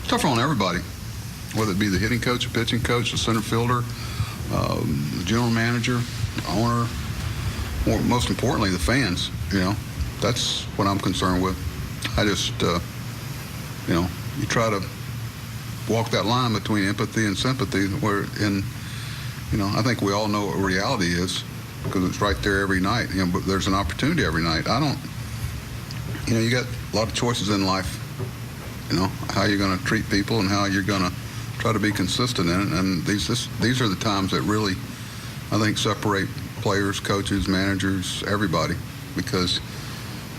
tougher on everybody, whether it be the hitting coach, the pitching coach, the center fielder, the general manager, the owner, or most importantly, the fans. That's what I'm concerned with. I just, you try to walk that line between empathy and sympathy, I think we all know what reality is because it's right there every night. But there's an opportunity every night. You got a lot of choices in life. How you're going to treat people and how you're going to try to be consistent in it. And these are the times that really, I think, separate players, coaches, managers, everybody, because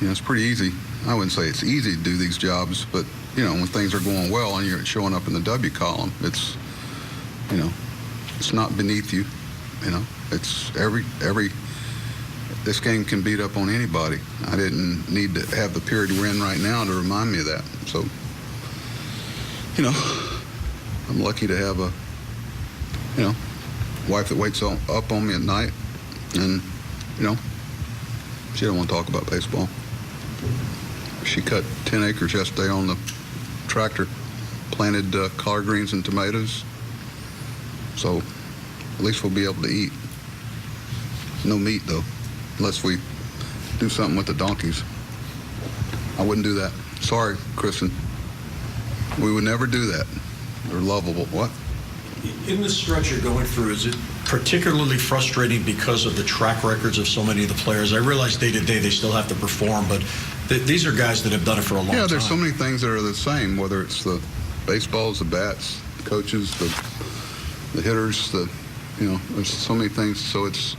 it's pretty easy. I wouldn't say it's easy to do these jobs, but when things are going well and you're showing up in the W column, it's it's not beneath you. It's this game can beat up on anybody. I didn't need to have the period we're in right now to remind me of that. So, I'm lucky to have a wife that waits up on me at night, and she don't want to talk about baseball. She cut 10 acres yesterday on the tractor, planted collard greens and tomatoes. So at least we'll be able to eat. No meat, though, unless we do something with the donkeys. I wouldn't do that. Sorry, Kristen. We would never do that. They're lovable. What? In the stretch you're going through, is it particularly frustrating because of the track records of so many of the players? I realize day to day they still have to perform, but these are guys that have done it for a long time. Yeah, there's so many things that are the same, whether it's the baseballs, the bats, the coaches, the hitters, there's so many things. So it's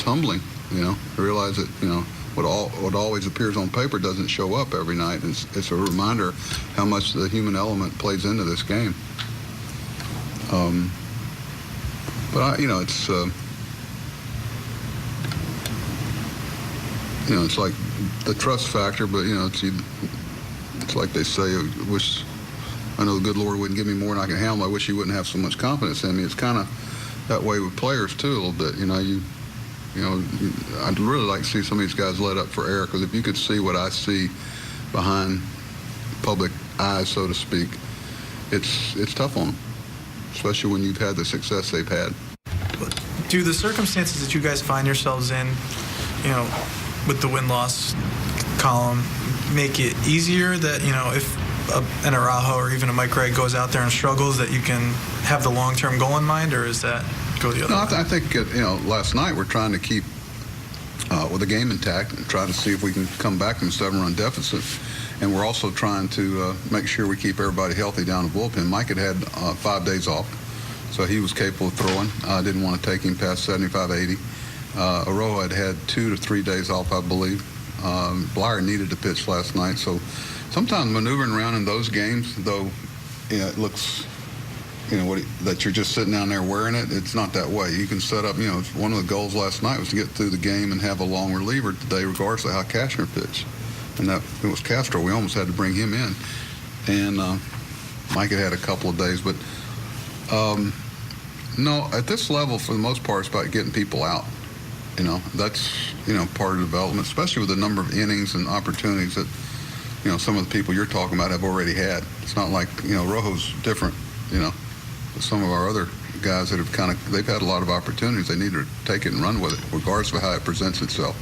humbling, to realize that, what always appears on paper doesn't show up every night. It's a reminder how much the human element plays into this game. But it's like the trust factor. But it's like they say, I know the good Lord wouldn't give me more than I can handle. I wish He wouldn't have so much confidence in me. It's kind of that way with players too, a little bit. I'd really like to see some of these guys let up for air, because if you could see what I see behind public eyes, so to speak, it's tough on them, especially when you've had the success they've had. Do the circumstances that you guys find yourselves in, with the win-loss column, make it easier that, if an Araujo or even a Mike Gregg goes out there and struggles, that you can have the long-term goal in mind, or is that go the other way? I think, last night we're trying to keep with the game intact and try to see if we can come back from a 7-run deficit. And we're also trying to make sure we keep everybody healthy down the bullpen. Mike had 5 days off, so he was capable of throwing. I didn't want to take him past 75, 80. Araujo had 2 to 3 days off, I believe. Blyer needed to pitch last night. So sometimes maneuvering around in those games, though, it looks, that you're just sitting down there wearing it. It's not that way. You can set up, one of the goals last night was to get through the game and have a long reliever today, regardless of how Cashner pitched. And that it was Castro. We almost had to bring him in. And Mike had a couple of days. But, no, at this level, for the most part, it's about getting people out. That's, part of development, especially with the number of innings and opportunities that, some of the people you're talking about have already had. It's not like, Rojo's different, some of our other guys that have they've had a lot of opportunities. They need to take it and run with it, regardless of how it presents itself.